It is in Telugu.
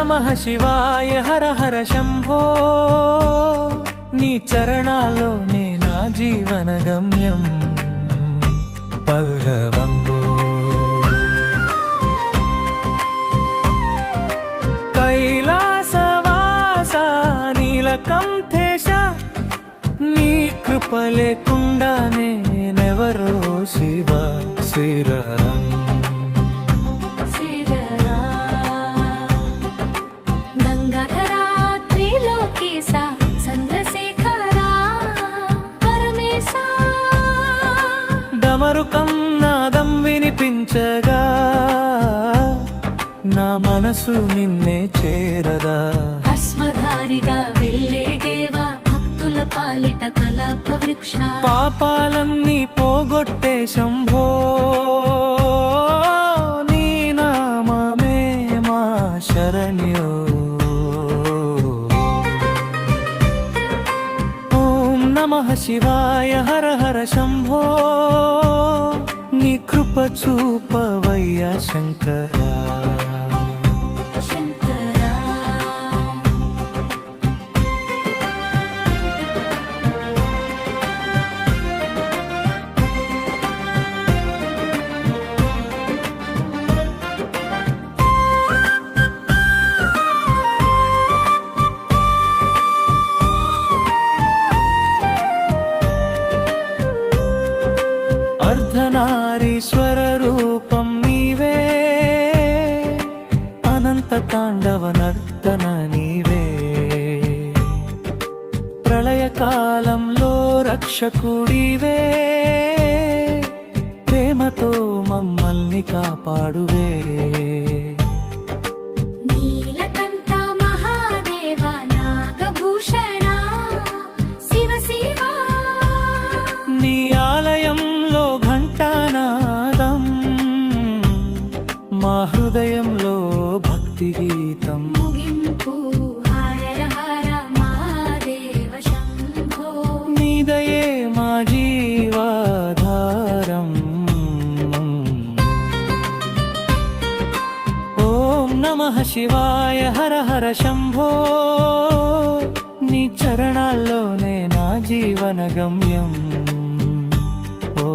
నమః శివాయ హర హర శంభో నీ చరణాల్లోనే నా జీవన గమ్యం పల్లవంబో కైలాసవాస నీలకంఠేశ నీ కృప లేకుండా నేనెవరో శివ శ్రీరామ్ డమరుకం నాదం వినిపించగా నా మనసు నిన్నే చేరదా భస్మధారిగా వెళ్ళే దేవా భక్తుల పాలిట కల్ప వృక్ష పాపాలన్నీ పోగొట్టే శంభో నీ నామమే మా శరణ్యో ఓం నమః శివాయ హర హర శంభో నీ కృప చూపవయ్య శంకరా అర్ధనారీశ్వర రూపం నీవే అనంత తాండవ నర్తన నీవే ప్రళయకాలంలో రక్షకుడివే ప్రేమతో మమ్మల్ని కాపాడువే నీ ఆలయంలో ఘంటానాదం మా హృదయంలో భక్తి గీతం నీదయే మా జీవాధారం ఓం నమః శివాయ హర హర శంభో నీ చరణాల్లోనే నా జీవన గమ్యం ఓ